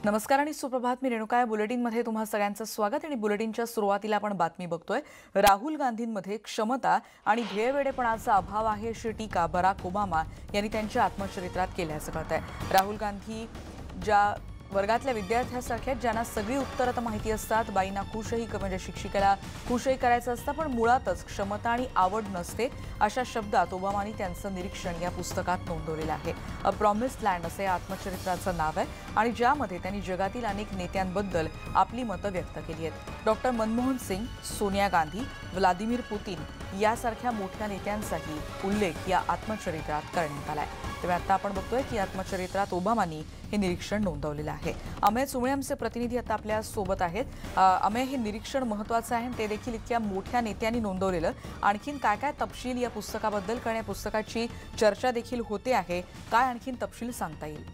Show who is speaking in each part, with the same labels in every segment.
Speaker 1: नमस्कार आणि सुप्रभात. मी रेणुका या बुलेटिनमध्ये तुम्हा सगळ्यांचं स्वागत. आणि बुलेटिनच्या सुरुवातीला आपण बातमी बघतोय. राहुल गांधींमध्ये क्षमता आणि ध्येयवेडेपणाचा अभाव आहे अशी टीका बराक ओबामा यांनी त्यांच्या आत्मचरित्रात केल्याचं कळतंय. राहुल गांधी ज्या वर्गातल्या विद्यार्थ्यासारख्या ज्यांना सगळी उत्तरं तर माहिती असतात, बाईंना खुशही म्हणजे शिक्षिकेला खुशही करायचं असतं, पण मुळातच क्षमता आणि आवड नसते, अशा शब्दात ओबामांनी त्यांचं निरीक्षण या पुस्तकात नोंदवलेलं आहे. अ प्रॉमिस्ड लँड असं या आत्मचरित्राचं नाव आहे आणि ज्यामध्ये त्यांनी जगातील अनेक नेत्यांबद्दल आपली मतं व्यक्त केली आहेत. Doctor Manmohan Singh, Sonia Gandhi, Vladimir Putin यासारख्या मोठ्या नेत्यांचाही उल्लेख या आत्मचरित्रात करण्यात आलाय. तेव्हा आता आपण बघतोय की आत्मचरित्रात ओबामांनी हे निरीक्षण नोंदवलेलं आहे. अमेय सुमळे आमचे प्रतिनिधी आता आपल्या सोबत आहेत. अमेय, हे निरीक्षण महत्त्वाचं आहे, ते देखील इतक्या मोठ्या नेत्यांनी नोंदवलेलं. आणखीन काय काय तपशील या पुस्तकाबद्दल, कारण या पुस्तकाची चर्चा देखील होते आहे, काय आणखीन तपशील सांगता येईल?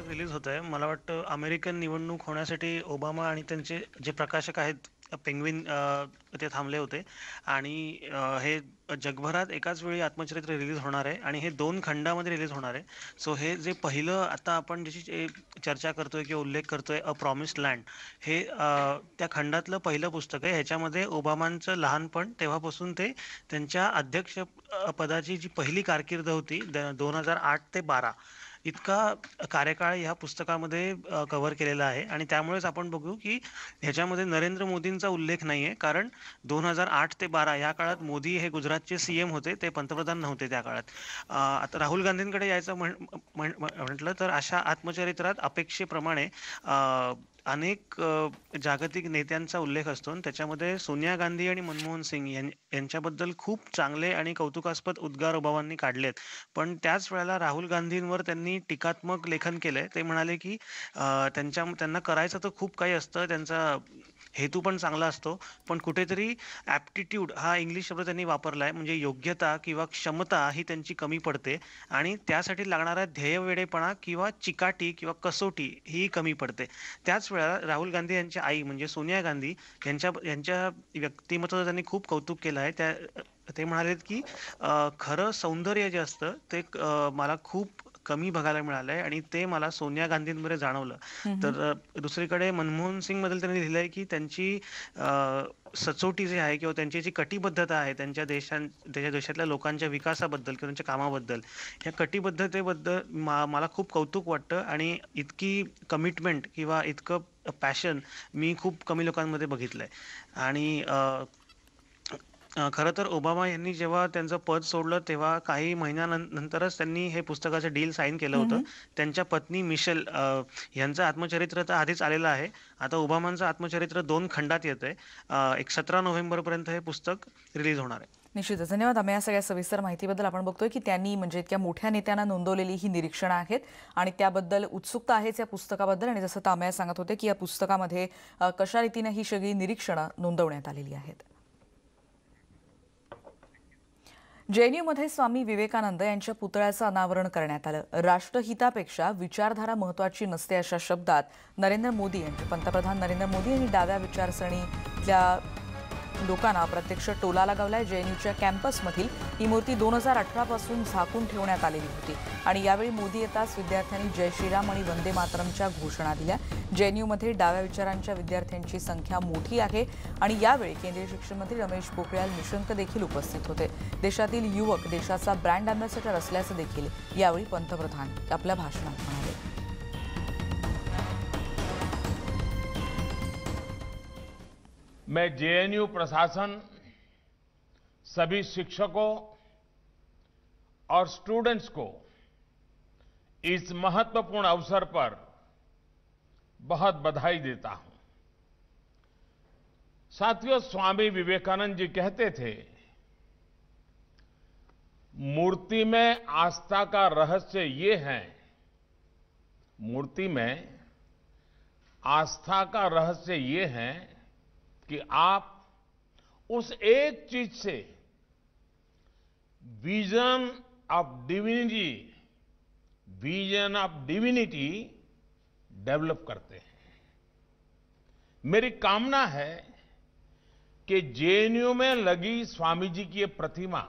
Speaker 2: रिलीज होत आहे. मला वाटतं अमेरिकन निवडणूक होण्यासाठी ओबामा आणि त्यांचे जे प्रकाशक आहेत पेंग्विन ते थांबले होते आणि हे जगभरात एकाच वेळी आत्मचरित्र रिलीज होणार आहे आणि हे 2 खंडामध्ये रिलीज होणार आहे. सो हे जे पहिलं आता आपण ज्याची चर्चा करतोय किंवा उल्लेख करतोय, अ प्रॉमिस्ड लँड, हे त्या खंडातलं पहिलं पुस्तक आहे. ह्याच्यामध्ये ओबामांचं लहानपण तेव्हापासून ते त्यांच्या अध्यक्ष पदाची जी पहिली कारकीर्द होती 2008 ते 12 इतका कार्यकाळ ह्या पुस्तकामध्ये कव्हर केलेला आहे. आणि त्यामुळेच आपण बघू की ह्याच्यामध्ये नरेंद्र मोदींचा उल्लेख नाहीये, कारण 2008 ते 12 या काळात मोदी हे गुजरातचे सीएम होते, ते पंतप्रधान नव्हते त्या काळात. आता राहुल गांधींकडे यायचं म्हटलं तर अशा आत्मचरित्रात अपेक्षेप्रमाणे अनेक जागतिक नेत्यांचा उल्लेख असतो आणि त्याच्यामध्ये सोनिया गांधी आणि मनमोहन सिंग यांच्याबद्दल खूप चांगले आणि कौतुकास्पद उद्गार ओबामांनी काढलेत. पण त्याच वेळेला राहुल गांधींवर त्यांनी टीकात्मक लेखन केलंय. ते म्हणाले की त्यांना करायचं तर खूप काही असतं, त्यांचा हेतू पण चांगला असतो, पण कुठेतरी ॲप्टिट्यूड हा इंग्लिश शब्द त्यांनी वापरलाय, म्हणजे योग्यता किंवा क्षमता ही त्यांची कमी पडते आणि त्यासाठी लागणारा ध्येयवेडेपणा किंवा चिकाटी किंवा कसोटी ही कमी पडते. त्याच वेळेला राहुल गांधी यांच्या आई म्हणजे सोनिया गांधी यांच्या व्यक्तिमत्वाचं त्यांनी खूप कौतुक केलं आहे. ते म्हणालेत की खरं सौंदर्य जे असतं ते मला खूप कमी बघायला मिळालंय आणि ते मला सोनिया गांधींमध्ये जाणवलं. तर दुसरीकडे मनमोहन सिंग बद्दल त्यांनी लिहिलंय की त्यांची सचोटी जी आहे किंवा त्यांची जी कटिबद्धता आहे त्यांच्या देशातल्या लोकांच्या विकासाबद्दल किंवा त्यांच्या कामाबद्दल, या कटिबद्धतेबद्दल मला खूप कौतुक वाटतं आणि इतकी कमिटमेंट किंवा इतकं पॅशन मी खूप कमी लोकांमध्ये बघितलंय. आणि खरं तर ओबामा यांनी जेव्हा त्यांचं पद सोडलं तेव्हा काही महिन्यानंतरच त्यांनी हे पुस्तकाचं डील साईन केलं होतं. त्यांच्या पत्नी मिशेल यांचं आत्मचरित्र तर आधीच आलेलं आहे. आता ओबामांचं आत्मचरित्र 2 खंडात येतंय. एक 17 नोव्हेंबरपर्यंत हे पुस्तक रिलीज होणार आहे.
Speaker 1: निश्चितच. धन्यवाद अमेय, या सगळ्या सविस्तर माहितीबद्दल. आपण बघतोय की त्यांनी म्हणजे इतक्या मोठ्या नेत्यांना नोंदवलेली ही निरीक्षणं आहेत आणि त्याबद्दल उत्सुकता आहेच या पुस्तकाबद्दल. आणि जसं अमेय सांगत होते की या पुस्तकामध्ये कशा रीतीने ही सगळी निरीक्षणं नोंदवण्यात आलेली आहेत. जेएनयूमध्ये स्वामी विवेकानंद यांच्या पुतळ्याचं अनावरण करण्यात आलं. राष्ट्रहितापेक्षा विचारधारा महत्त्वाची नसते अशा शब्दात नरेंद्र मोदी पंतप्रधान नरेंद्र मोदी यांनी डाव्या विचारसरणीतल्या लोकांना प्रत्यक्ष टोला लगावलाय. जेएनयूच्या कॅम्पसमधील ही मूर्ती 2018 पासून झाकून ठेवण्यात आलेली होती आणि यावेळी मोदी येताच विद्यार्थ्यांनी जय श्रीराम आणि वंदे मातरमच्या घोषणा दिल्या. जेएनयूमध्ये डाव्या विचारांच्या विद्यार्थ्यांची संख्या मोठी आहे आणि यावेळी केंद्रीय शिक्षण मंत्री रमेश पोखरियाल निशंक देखील उपस्थित होते. देशातील युवक देशाचा ब्रँड अँबॅसेडर असल्याचं देखील यावेळी पंतप्रधान आपल्या भाषणात म्हणाले.
Speaker 3: मैं जेएनयू प्रशासन, सभी शिक्षकों और स्टूडेंट्स को इस महत्वपूर्ण अवसर पर बहुत बधाई देता हूं। साथियों, स्वामी विवेकानंद जी कहते थे, मूर्ति में आस्था का रहस्य ये है, मूर्ति में आस्था का रहस्य ये है कि आप उस एक चीज से विजन ऑफ डिविनिटी डेवलप करते हैं। मेरी कामना है कि जेएनयू में लगी स्वामी जी की ये प्रतिमा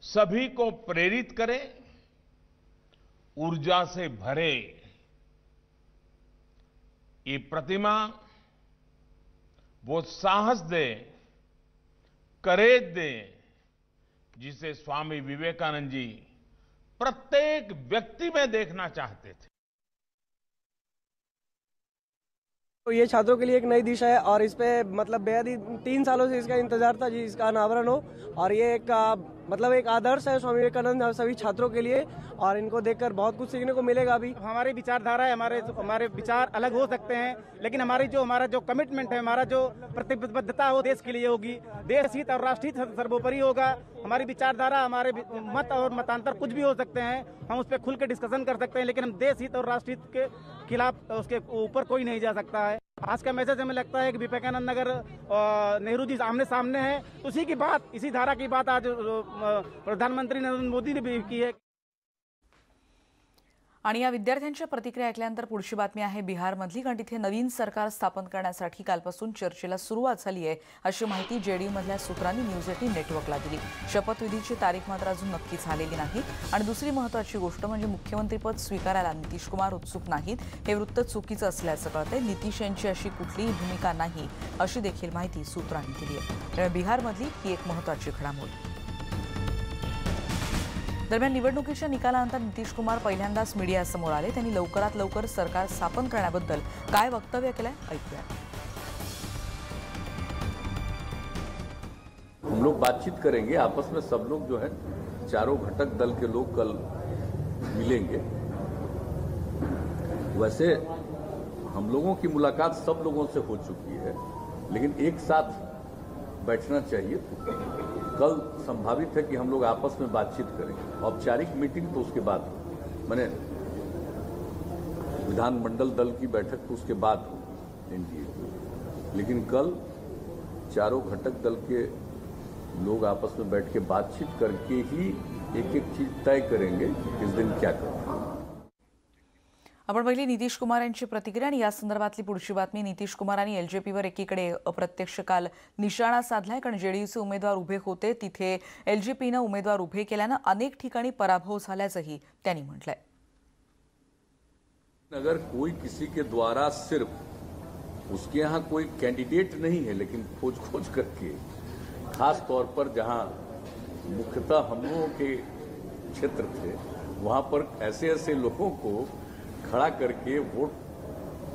Speaker 3: सभी को प्रेरित करे, ऊर्जा से भरे ये प्रतिमा वो साहस दे, करेज दे, जिसे स्वामी विवेकानंद जी प्रत्येक व्यक्ति में देखना चाहते थे।
Speaker 4: तो ये छात्रों के लिए एक नई दिशा है और इस पे मतलब बेहद ही 3 सालों से इसका इंतजार था जी, इसका अनावरण हो। और ये एक मतलब एक आदर्श है स्वामी विवेकानंद सभी छात्रों के लिए, और इनको देखकर बहुत कुछ सीखने को मिलेगा। अभी
Speaker 5: हमारी विचारधारा है, हमारे विचार अलग हो सकते हैं, लेकिन हमारा जो कमिटमेंट है, हमारा जो प्रतिबद्धता है वो देश के लिए होगी। देश हित और राष्ट्र हित सर्वोपरि होगा। हमारी विचारधारा, हमारे मत और मतांतर कुछ भी हो सकते हैं, हम उस पर खुल के डिस्कशन कर सकते हैं, लेकिन हम देश हित और राष्ट्र हित के खिलाफ उसके ऊपर कोई नहीं जा सकता है। आज का मैसेज हमें लगता है कि विवेकानंद नगर नेहरू जी आमने सामने है। उसी की बात, इसी धारा की बात आज प्रधानमंत्री नरेंद्र मोदी ने भी की है।
Speaker 1: आणि या विद्यार्थ्यांच्या प्रतिक्रिया ऐकल्यानंतर पुढची बातमी आहे बिहारमधली, कारण तिथे नवीन सरकार स्थापन करण्यासाठी कालपासून चर्चेला सुरुवात झाली आहे, अशी माहिती जेडीयूमधल्या सूत्रांनी न्यूज 18 नेटवर्कला दिली। शपथविधीची तारीख मात्र अजून नक्की झालेली नाही। आणि दुसरी महत्त्वाची गोष्ट म्हणजे मुख्यमंत्रीपद स्वीकारायला नितीश कुमार उत्सुक नाहीत, हे वृत्त चुकीचं असल्याचं कळतंय। नितीश यांची अशी कुठलीही भूमिका नाही, अशी देखील माहिती सूत्रांनी दिली आहे। त्यामुळे बिहारमधली ही एक महत्त्वाची घडामोड। दरम्यान निवडणुकीच्या निकालानंतर नितीश कुमार पहिल्यांदाच मीडियासमोर आले। त्यांनी लवकरात लवकर सरकार स्थापन करण्याबद्दल काय वक्तव्य केलंय ऐकूया।
Speaker 6: हम लोग बातचीत करेंगे आपस में, सब लोग जो है चारों घटक दल के लोग कल मिलेंगे। वैसे हम लोगों की मुलाकात सब लोगों से हो चुकी है, लेकिन एक साथ बैठना चाहिए। कल संभावित है कि हम लोग आपस में बातचीत करेंगे। औपचारिक मीटिंग तो उसके बाद, मैंने विधानमंडल दल की बैठक तो उसके बाद इनकी, लेकिन कल चारों घटक दल के लोग आपस में बैठ के बातचीत करके ही एक एक चीज तय करेंगे कि इस दिन क्या करें।
Speaker 1: आपण पहिली नितीश कुमार यांची प्रतिक्रिया आणि या संदर्भातली पुढची बातमी। नितीश कुमार आणि एलजेपीवर एकीकडे अप्रत्यक्ष काल निशाणा साधलाय, कारण जेडीयूचे उमेदवार उभे होते तिथे एलजेपीनं उमेदवार उभे केल्यानं अनेक ठिकाणी पराभव झाल्याचंही त्यांनी म्हटलंय।
Speaker 6: अगर कोई किसी के द्वारा सिर्फ उसके यहाँ कोई कैंडिडेट नहीं है, लेकिन खोज करके, खास तौर पर जहां मुख्यतः हम लोगों के क्षेत्र थे, वहां पर ऐसे लोगों को खड़ा करके वोट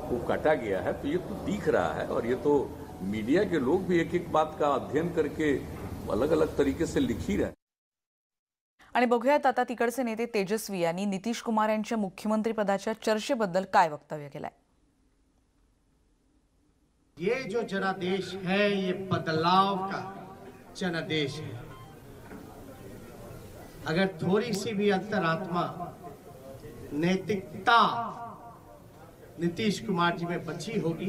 Speaker 6: को काटा गया है, तो ये तो दिख रहा है। और ये तो मीडिया के लोग भी एक एक बात का अध्ययन करके अलग अलग तरीके से लिख ही रहे हैं।
Speaker 1: आणि बघूयात आता तिकडचे नेते तेजस्वी यांनी नितीश कुमार यांच्या मुख्यमंत्री पदाच्या चर्चेबद्दल काय वक्तव्य केलंय।
Speaker 7: ये जो जनादेश है, ये बदलाव का जनादेश है। अगर थोड़ी सी भी अंतरात्मा, नैतिकता नीतीश कुमार जी में बची होगी,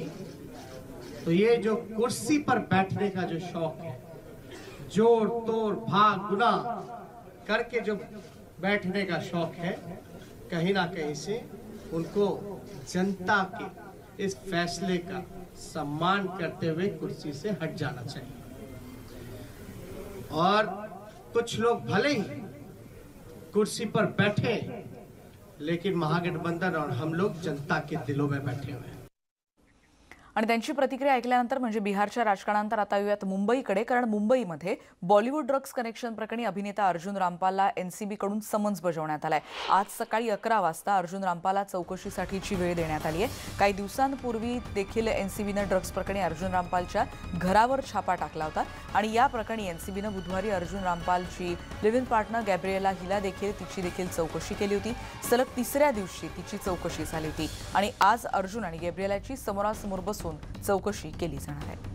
Speaker 7: तो ये जो कुर्सी पर बैठने का जो शौक है, जोड़ तोड़ भाग गुना करके जो बैठने का शौक है, कहीं ना कहीं से उनको जनता के इस फैसले का सम्मान करते हुए कुर्सी से हट जाना चाहिए। और कुछ लोग भले ही कुर्सी पर बैठे, लेकिन महागठबंधन और हम लोग जनता के दिलों में बैठे हुए हैं।
Speaker 1: आणि त्यांची प्रतिक्रिया ऐकल्यानंतर म्हणजे बिहारच्या राजकारणानंतर आता येऊयात मुंबईकडे, कारण मुंबईमध्ये बॉलिवूड ड्रग्ज कनेक्शन प्रकरणी अभिनेता अर्जुन रामपालला एनसीबी कडून समन्स बजावण्यात आलाय। आज सकाळी 11 वाजता अर्जुन रामपालला चौकशीसाठीची वेळ देण्यात आली आहे। काही दिवसांपूर्वी देखील एनसीबीनं ड्रग्ज प्रकरणी अर्जुन रामपालच्या घरावर छापा टाकला होता आणि या प्रकरणी एनसीबीनं बुधवारी Arjun रामपालची live in partner Gabriella हिला देखील चौकशी केली होती। सलग तिसऱ्या दिवशी तिची चौकशी झाली होती आणि आज अर्जुन आणि गॅब्रिएलाची समोरासमोर बसून चौकशी केली जाणार आहे।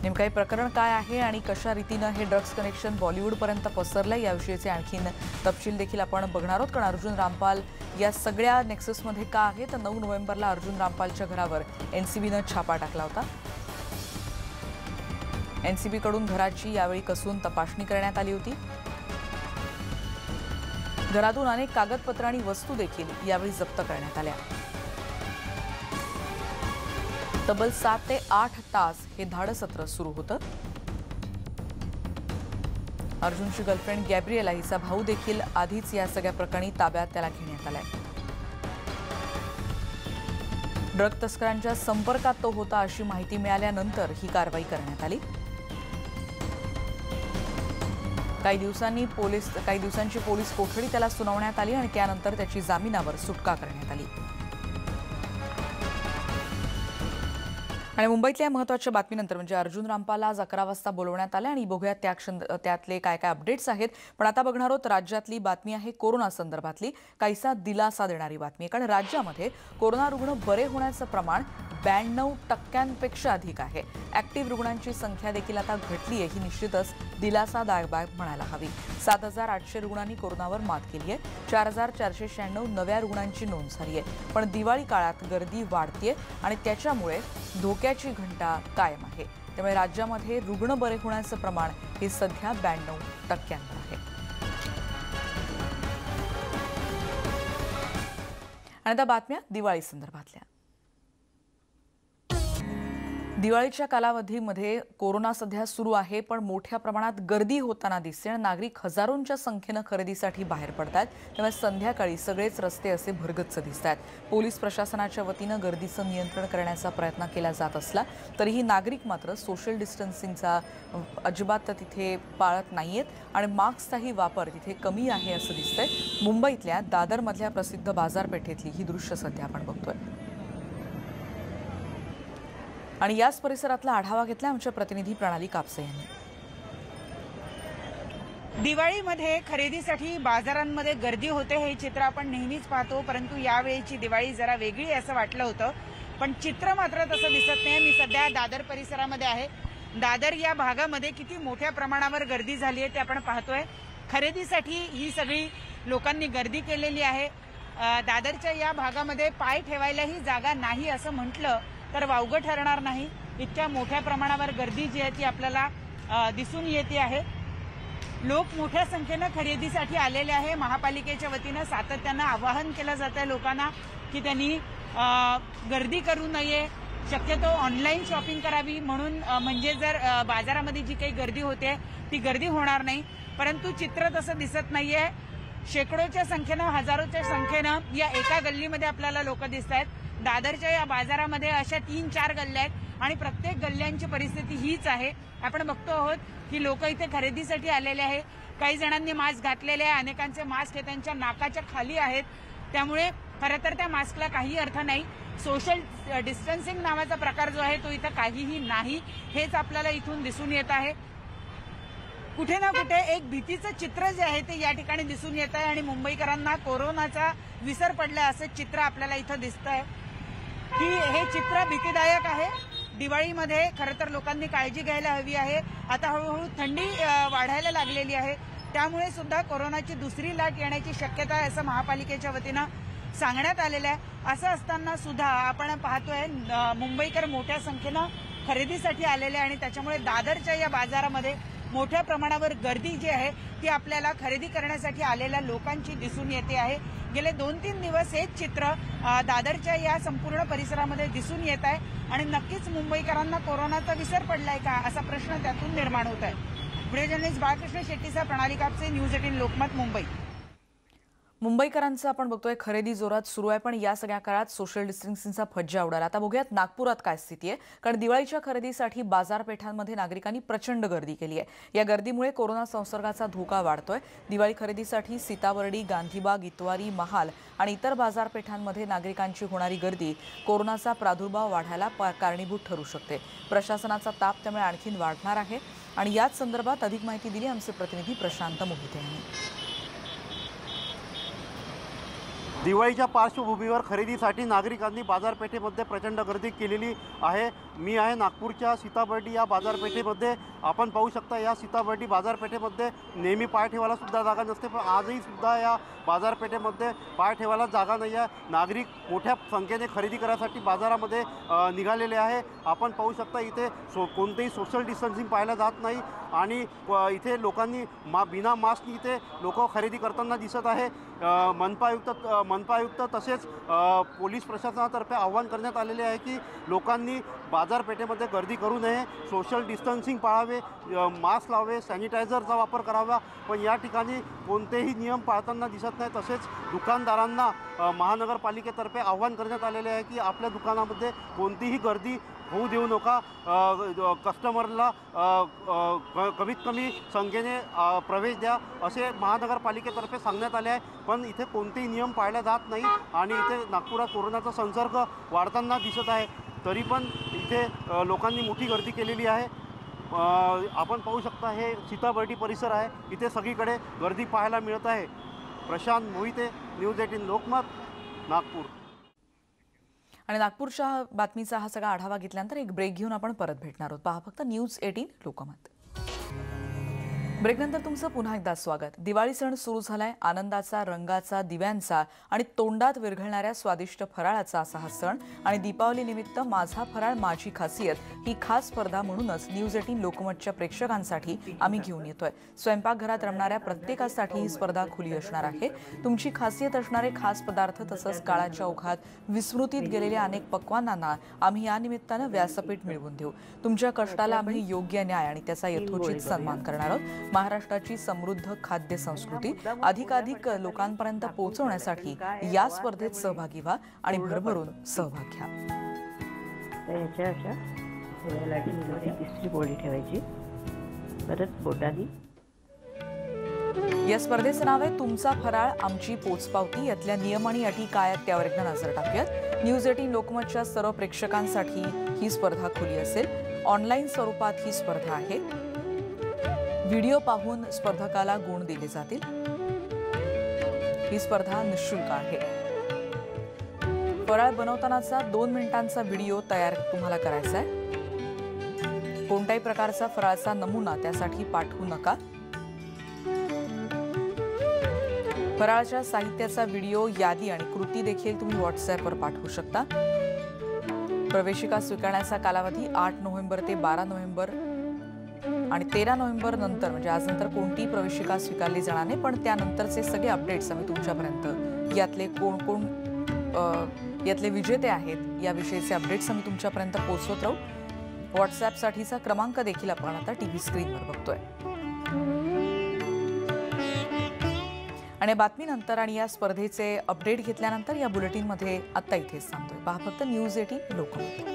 Speaker 1: नेमकं हे प्रकरण काय आहे आणि कशा रीतीनं हे ड्रग्ज कनेक्शन बॉलिवूड पर्यंत पसरलंय याविषयीचे आणखीन तपशील देखील आपण बघणार आहोत। कारण अर्जुन रामपाल या सगळ्या नेक्ससमध्ये का आहे, तर 9 नोव्हेंबरला अर्जुन रामपालच्या घरावर एनसीबीनं छापा टाकला होता। एनसीबी कडून घराची यावेळी कसून तपासणी करण्यात आली होती। घरातून अनेक कागदपत्र आणि वस्तू देखील यावेळी जप्त करण्यात आल्या। तब्बल 7 ते 8 तास हे धाडसत्र सुरू होतं। अर्जुनची गर्लफ्रेंड गॅब्रिएला हिचा भाऊ देखील आधीच या सगळ्या प्रकरणी ताब्यात त्याला घेण्यात आलाय. ड्रग तस्करांच्या संपर्कात तो होता अशी माहिती मिळाल्यानंतर ही कारवाई करण्यात आली. काही दिवसांची पोलीस कोठडी त्याला सुनावण्यात आली आणि त्यानंतर त्याची जामिनावर सुटका करण्यात आली. आणि मुंबईतल्या महत्त्वाच्या बातमीनंतर म्हणजे अर्जुन रामपालला आज 11 वाजता बोलवण्यात आलं आणि बघूयात त्यातले काय काय अपडेट्स आहेत. पण आता बघणार आहोत राज्यातली बातमी आहे कोरोना संदर्भातली काहीसा दिलासा देणारी बातमी. कारण राज्यामध्ये कोरोना रुग्ण बरे होण्याचं प्रमाण 92% अधिक आहे. ऍक्टिव्ह रुग्णांची संख्या देखील आता घटली आहे. ही निश्चितच दिलासादायक बाब म्हणायला हवी. 7,800 रुग्णांनी कोरोनावर मात केली आहे. 4,496 नव्या रुग्णांची नोंद झाली आहे. पण दिवाळी काळात गर्दी वाढतीये आणि त्याच्यामुळे धोक्याची घंटा कायम आहे. त्यामुळे राज्यामध्ये रुग्ण बरे होण्याचं प्रमाण हे सध्या 92% आहे. आणि आता बातम्या दिवाळी संदर्भातल्या. दिवाळीच्या कालावधीमध्ये कोरोना सध्या सुरू आहे, पण मोठ्या प्रमाणात गर्दी होताना दिसते आणि नागरिक हजारोंच्या संख्येनं खरेदीसाठी बाहेर पडतात. त्यामुळे संध्याकाळी सगळेच रस्ते असे भरगच्च दिसतात. पोलीस प्रशासनाच्या वतीनं गर्दीचं नियंत्रण करण्याचा प्रयत्न केला जात असला तरीही नागरिक मात्र सोशल डिस्टन्सिंगचा अजिबात तिथे पाळत नाहीयेत आणि मास्कचाही वापर तिथे कमी आहे असं दिसतंय. मुंबईतल्या दादरमधल्या प्रसिद्ध बाजारपेठेतली ही दृश्य सध्या आपण बघतोय आणि याच परिसरातला आढावा घेतला आमच्या प्रतिनिधी प्रणाली कापसे यांनी.
Speaker 8: दिवाळीमध्ये खरेदीसाठी बाजारांमध्ये गर्दी होते हे चित्र आपण नेहमीच पाहतो, परंतु यावेळीची दिवाळी जरा वेगळी असं वाटलं होतं. पण चित्र मात्र तसं दिसत नाही. मी सध्या दादर परिसरामध्ये आहे. दादर या भागामध्ये किती मोठ्या प्रमाणावर गर्दी झाली आहे ते आपण पाहतोय. खरेदीसाठी ही सगळी लोकांनी गर्दी केलेली आहे. दादरच्या या भागामध्ये पाय ठेवायलाही जागा नाही असं म्हटलं तर वावगं ठरणार नाही. इतक्या मोठ्या प्रमाणावर गर्दी जी आहे ती आपल्याला दिसून येते आहे. लोक मोठ्या संख्येनं खरेदीसाठी आलेले आहे. महापालिकेच्या वतीनं सातत्यानं आवाहन केलं जात आहे लोकांना की त्यांनी गर्दी करू नये, शक्यतो ऑनलाईन शॉपिंग करावी म्हणून, म्हणजे जर बाजारामध्ये जी काही गर्दी होते ती गर्दी होणार नाही. परंतु चित्र तसं दिसत नाहीये. शेकडोच्या संख्येनं, हजारोच्या संख्येनं या एका गल्लीमध्ये आपल्याला लोक दिसत आहेत. दादरच्या या बाजारामध्ये अशा 3-4 गल्ल्या आहेत आणि प्रत्येक गल्ल्यांची परिस्थिती हीच आहे. आपण बघतो आहोत की लोक इथे खरेदीसाठी आलेले आहे. काही जणांनी मास्क घातलेले आहे, अनेकांचे मास्क हे त्यांच्या नाकाच्या खाली आहेत. त्यामुळे खरं तर त्या मास्कला काही अर्थ नाही. सोशल डिस्टन्सिंग नावाचा प्रकार जो आहे तो इथं काहीही नाही, हेच आपल्याला इथून दिसून येत आहे. कुठे ना कुठे एक भीतीचं चित्र जे आहे ते या ठिकाणी दिसून येत आहे आणि मुंबईकरांना कोरोनाचा विसर पडलाय असं चित्र आपल्याला इथं दिसतंय की हे चित्र भीतीदायक आहे. दिवाळीमध्ये खरं तर लोकांनी काळजी घ्यायला हवी आहे. आता हळूहळू थंडी वाढायला लागलेली आहे, त्यामुळे सुद्धा कोरोनाची दुसरी लाट येण्याची शक्यता आहे असं महापालिकेच्या वतीनं सांगण्यात आलेलं आहे. असं असताना सुद्धा आपण पाहतोय मुंबईकर मोठ्या संख्येनं खरेदीसाठी आलेले आहे आणि त्याच्यामुळे दादरच्या या बाजारामध्ये मोठ्या प्रमाणावर गर्दी जी आहे ती आपल्याला खरेदी करण्यासाठी आलेल्या लोकांची दिसून येते आहे. गेले 2-3 दिवस हेच चित्र दादरच्या या संपूर्ण परिसरामध्ये दिसून येत आहे आणि नक्कीच मुंबईकरांना कोरोनाचा विसर पडलाय का असा प्रश्न त्यातून निर्माण होत आहे. व्हिडिओ जर्नलिस्ट बाळकृष्ण शेट्टीचा, प्रणाली कापसे, न्यूज 18 लोकमत, मुंबई.
Speaker 1: मुंबईकरांचं आपण बघतोय खरेदी जोरात सुरू आहे, पण या सगळ्या काळात सोशल डिस्टन्सिंगचा फज्जा उडाला. आता बघूयात नागपुरात काय स्थिती आहे. कारण दिवाळीच्या खरेदीसाठी बाजारपेठांमध्ये नागरिकांनी प्रचंड गर्दी केली आहे. या गर्दीमुळे कोरोना संसर्गाचा धोका वाढतोय. दिवाळी खरेदीसाठी सीताबर्डी, गांधीबाग, इतवारी, महाल आणि इतर बाजारपेठांमध्ये नागरिकांची होणारी गर्दी कोरोनाचा प्रादुर्भाव वाढायला कारणीभूत ठरू शकते. प्रशासनाचा ताप त्यामुळे आणखीन वाढणार आहे आणि याच संदर्भात अधिक माहिती दिली आमचे प्रतिनिधी प्रशांत मोहिते यांनी.
Speaker 9: दिवाळीच्या पार्श्वभूमीवर खरेदीसाठी नागरिकांनी बाजारपेठेमध्ये प्रचंड गर्दी केलेली आहे. मी आहे नागपूरच्या सीताबर्डी या बाजारपेठेमध्ये. आपण पाहू शकता या सीताबर्डी बाजारपेठेमध्ये नेहमी पाय ठेवायला सुद्धा जागा नसते, पण आजही सुद्धा या बाजारपेठेमध्ये पाय ठेवायला जागा नाही आहे. नागरिक मोठ्या संख्येने खरेदी करण्यासाठी बाजारामध्ये निघालेले आहे. आपण पाहू शकता इथे कोणतेही सोशल डिस्टन्सिंग पाहायला जात नाही आणि इथे लोकांनी बिना मास्क इथे लोक खरेदी करताना दिसत आहे. मनपा आयुक्त तसेच पोलीस प्रशासनातर्फे आवाहन करण्यात आलेले आहे की लोकांनी बाजारपेठेमध्ये गर्दी करू नये, सोशल डिस्टन्सिंग पाळावे, मास्क लावावे, सॅनिटायझरचा वापर करावा. पण या ठिकाणी कोणतेही नियम पाळताना दिसत नाही. तसेच दुकानदारांना महानगरपालिकेतर्फे आवाहन करण्यात आलेले आहे की आपल्या दुकानामध्ये कोणतीही गर्दी होऊ देऊ नका. कस्टमरला कमीत कमी संख्येने प्रवेश द्या असे महानगरपालिकेतर्फे सांगण्यात आले आहे. पण इथे कोणतेही नियम पाळले जात नाही आणि इथे नागपुरात कोरोनाचा संसर्ग वाढताना दिसत आहे. तरी पण इथे लोकांनी मोठी गर्दी केलेली आहे. आपण पाहू शकता हे सीताबर्डी परिसर आहे. इथे सगळीकडे गर्दी पाहायला मिळत आहे. प्रशांत मोहिते, न्यूज 18 लोकमत, नागपूर.
Speaker 1: आणि नागपूरच्या बातमीचा हा सगळा आढावा घेतल्यानंतर एक ब्रेक घेऊन आपण परत भेटणार आहोत. पहा फक्त न्यूज 18 लोकमत. ब्रेकनंतर तुमचं पुन्हा एकदा स्वागत. दिवाळी सण सुरू झालाय. आनंदाचा, रंगाचा, दिव्यांचा आणि तोंडात विरघळणाऱ्या स्वादिष्ट फराळाचा असा हा सण. आणि दीपावली निमित्त माझा फराळ माझी खासियत ही खास स्पर्धा म्हणूनच न्यूज 18 लोकमतच्या प्रेक्षकांसाठी आम्ही घेऊन येतोय. स्वयंपाकघरात रमणाऱ्या प्रत्येकासाठी ही स्पर्धा खुली असणार आहे. तुमची खासियत असणारे खास पदार्थ तसंच काळाच्या ओघात विस्मृतीत गेलेल्या अनेक पक्वानांना आम्ही या निमित्तानं व्यासपीठ मिळवून देऊ. तुमच्या कष्टाला आम्ही योग्य न्याय आणि त्याचा यथोचित सन्मान करणार आहोत. महाराष्ट्राची समृद्ध खाद्य संस्कृती अधिकाधिक लोकांपर्यंत पोहोचवण्यासाठी या स्पर्धेत सहभागी व्हा आणि भरभरून सहभाग घ्या.
Speaker 10: तिसरी बोळी ठेवायची, परत बोटानी.
Speaker 1: या स्पर्धेचं नाव आहे तुमचा फराळ आमची पोचपावती. यातल्या नियम आणि अटी काय आहेत त्यावर एकदा नजर टाकूयात. न्यूज 18 लोकमतच्या सर्व प्रेक्षकांसाठी ही स्पर्धा खुली असेल. ऑनलाईन स्वरूपात ही स्पर्धा आहे. व्हिडिओ पाहून स्पर्धकाला गुण दिले जातील. ही स्पर्धा निःशुल्क आहे. फराळ बनवतानाचा 2 मिनिटांचा व्हिडिओ तयार तुम्हाला करायचा आहे. कोणत्याही प्रकारचा फराळाचा नमुना त्यासाठी पाठवू नका. फराळाच्या साहित्याचा व्हिडिओ, यादी आणि कृती देखील तुम्ही व्हॉट्सअपवर पाठवू शकता. प्रवेशिका स्वीकारण्याचा कालावधी 8 नोव्हेंबर ते 12 नोव्हेंबर आणि 13 नोव्हेंबर नंतर, म्हणजे आज नंतर कोणतीही प्रवेशिका स्वीकारली जाणार नाही. पण त्यानंतरचे सगळे अपडेट्स आम्ही तुमच्यापर्यंत, यातले कोण यातले विजेते आहेत याविषयीचे अपडेट्स आम्ही तुमच्यापर्यंत पोहोचवत राहू. व्हॉट्सॲपसाठीचा क्रमांक देखील आपण आता टीव्ही स्क्रीनवर बघतोय. आणि बातमीनंतर आणि या स्पर्धेचे अपडेट घेतल्यानंतर या बुलेटिनमध्ये आत्ता इथेच थांबतोय. पहा फक्त न्यूज 18 लोकमत.